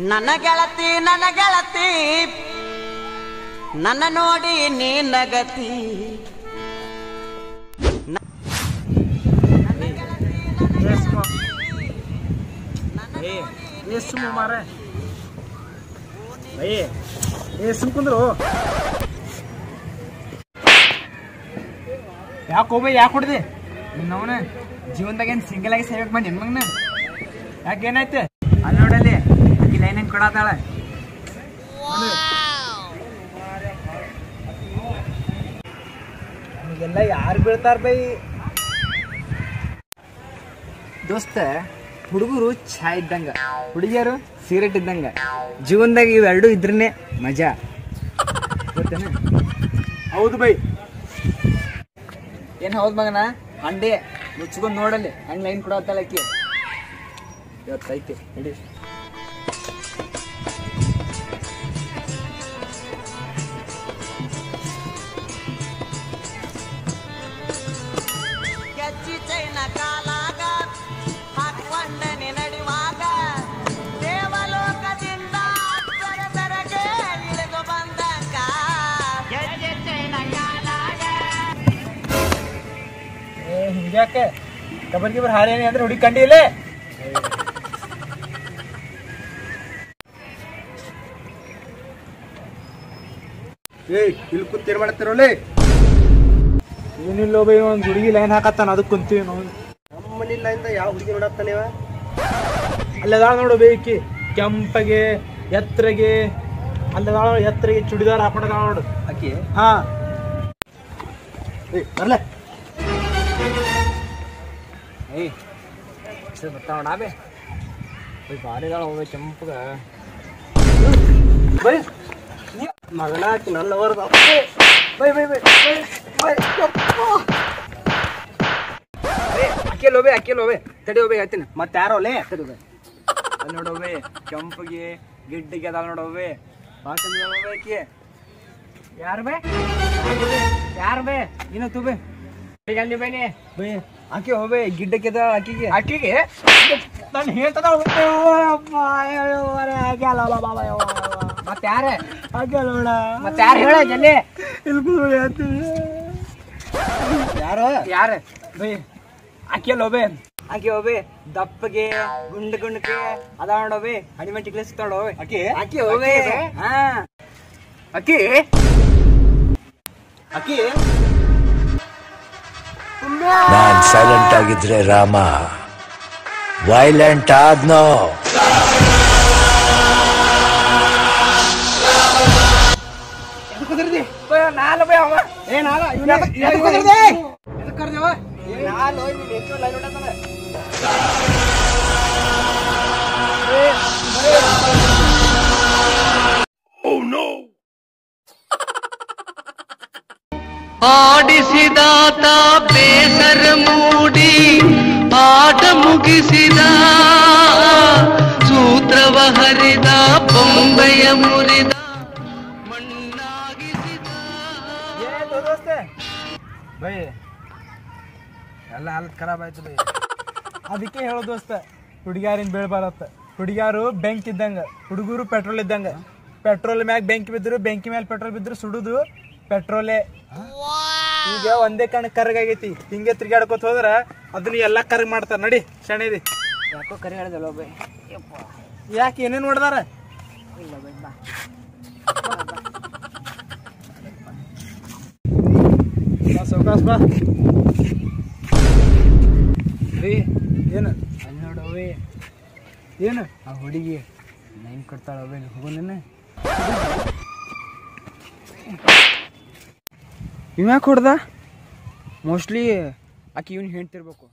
ನನ್ನ ಗೆಳತಿ ನನ್ನ ನೋಡಿ ನೀ ನಗತಿ ಮಾರೆ ಕುಂದ್ರು ಯಾಕೆ ಹೋಗ್ಬೇ ಯಾಕೆ ಹೊಡ್ದಿ ನವನ ಜೀವನದಾಗ ಏನು ಸಿಂಗಲ್ ಆಗಿ ಸೇವಕ್ ಬಂದಿ ಮಗನ ಯಾಕೆ ಏನಾಯ್ತು ಅಲ್ಲಿ ನೋಡಲ್ಲಿ ಆಕಿ ಲೈನ್ ಹೆಂಗೆ ಕೊಡತಾಳ ನಮಗೆಲ್ಲ ಯಾರು ಬೀಳ್ತಾರ ಬೈ ದೋಸ್ತ ಹುಡುಗರು ಚಾ ಇದ್ದಂಗ ಹುಡುಗಿಯರು ಸಿಗರೇಟ್ ಇದ್ದಂಗ ಜೀವನದಾಗ ಇವೆರಡು ಇದ್ರೇ ಮಜಾ ಗೊತ್ತೇನ ಹೌದು ಬೈ ಏನು ಹೌದು ಮಗನ ಹಂಡೆ ಮುಚ್ಕೊಂಡು ನೋಡಲ್ಲಿ ಹಂಗೆ ಲೈನ್ ಕೊಡತ್ತಾಳ ಆಕಿ ಇವತ್ತೈತಿ ನಡಿ ಹಿಂಗ್ಯಾಕೆ ಕಬಡ್ಡಿ ಹಾರೇನಿ ಅಂದ್ರೆ ಹುಡುಕಂಡಿ ಇಲ್ಲೇ ಇಲ್ಲಿ ಕೂತ್ ಏನ್ ಮಾಡತ್ತಿರೋಲಿ ಏನಿಲ್ಲ ಬೈ ಒಂದು ಹುಡುಗಿ ಲೈನ್ ಹಾಕತ್ತಾನ ಅದಕ್ಕೆ ಕುಂತೀವಿ ನಾವು ನಮ್ಮ ಮನಿ ಲೈನ್ ಯಾವ ಹುಡುಗಿ ನೋಡತ್ತಾನ ಇವ ಅಲ್ಲದಾಳ ನೋಡು ಬೇಕಿ ಕೆಂಪಗೆ ಎತ್ತರಗೆ ಅಲ್ಲದಾಳ ಎತ್ತರಗೆ ಚುಡಿದಾರ ಹಾಕೊಂಡದಾಳ ನೋಡು ಆಕಿ ಹಾ ಬರ್ಲೆ ಏಯ್ ಬರ್ತಾವ ನಾವೇ ಬಾರಿದಾಳ ಹೋಗ ಕೆಂಪಗ ಬೈ ಮಗನ ಆಕಿ ನನ್ನ ಅವರ್ದ ಬೈ ಬೈ ಬೈ ಬೈ ಅಕ್ಕಿಲ್ ಹೋವೆ ತಡಿ ಹೋಗ್ಬೇಕು ಹೇಳ್ತೀನಿ ಮತ್ತೆ ಯಾರೋಲೆ ತಡಿ ಹೋಗ್ಬೇಕು ಅಲ್ಲಿ ನೋಡೋವೆ ಕೆಂಪಗೆ ಗಿಡ್ಡಿಗೆ ಅದಾವ ನೋಡೋವೆ ಬಾಕಿ ಯಾರು ಬೇ ನೀನು ತು ಬೇ ಅಲ್ಲಿ ಬೈನಿ ಬೈ ಆಕೆ ಹೋವೆ ಗಿಡ್ಡಕ್ಕೆ ಅಕ್ಕಿಗೆ ಅಕ್ಕಿಗೆ ನಾನು ಹೇಳ್ತದ ಮತ್ತೆ ಯಾರ ನೋಡ ಮತ್ತೆ ಯಾರು ಹೇಳ ಜಲ್ಲಿ ಯಾರ ಬೈ ಆಕೆ ಹೋವೆ ಆಕೆ ಹೋವೆ ದಪ್ಪಗೆ ಗುಂಡಕ್ಕೆ ಅದಾವ ನೋಡೋವೆ ಹಣಿಮನ್ ಟಿಕ್ಲೆ ಸಿಗ್ತಾಳೋವೆ ಆಕೆ ಹೋವೆ ಹಾ ಅಕ್ಕಿ ನಾನ್ ಸೈಲೆಂಟ್ ಆಗಿದ್ರೆ ರಾಮ ವೈಲೆಂಟ್ ಆದ್ನೋ ಆಡಿಸಿದಾತ ಬೇಸರ ಮೂಡಿ ಆಟ ಮುಗಿಸಿದ ಸೂತ್ರವ ಹರಿದ ಬೊಂಬೆಯ ಮುರಿದ ಮಣ್ಣಾಗಿಸಿದ ಬೈ ಎಲ್ಲ ಹಾಲತ್ ಖರಾಬ್ ಆಯ್ತು ಬೈ ಅದಕ್ಕೆ ಹೇಳೋ ದೋಸ್ತ ಹುಡುಗ್ಯಾರಿನ ಬೀಳ್ಬಾರತ್ತ ಹುಡುಗ್ಯಾರು ಬೆಂಕಿ ಇದ್ದಂಗ ಹುಡುಗರು ಪೆಟ್ರೋಲ್ ಇದ್ದಂಗ ಪೆಟ್ರೋಲ್ ಮ್ಯಾಗ ಬೆಂಕಿ ಬಿದ್ರು ಬೆಂಕಿ ಮೇಲೆ ಪೆಟ್ರೋಲ್ ಬಿದ್ರು ಸುಡುದು ಪೆಟ್ರೋಲೇ ಈಗ ಒಂದೇ ಕಣ್ ಕರ್ಗಾಗೈತಿ ಹಿಂಗೆ ತಿರ್ಗಾಡ್ಕೋತ ಹೋದ್ರ ಅದನ್ನ ಎಲ್ಲಾ ಕರ್ಗ್ ಮಾಡ್ತಾರ ನಡಿ ಶಣಿದಿ ಯಾಕೋ ಕರಿ ಹೇಳ್ದಲ್ಲ ಬೈ ಯಾಕೆ ಏನೇನ್ ನೋಡ್ದಾರ ಸೌಕಾಸ್ ಬಾ ಏನು ಅಲ್ಲಿ ನೋಡವೆ ಏನು ಆ ಹುಡುಗಿ ಲೈನ್ ಕೊಡ್ತಾಳವೆ ಹೋಗೋಣ ಇವ್ ಯಾಕೆ ಹೊಡ್ದ ಮೋಸ್ಟ್ಲಿ ಆಕಿ ಇವ್ನ ಹೇಳ್ತಿರ್ಬೇಕು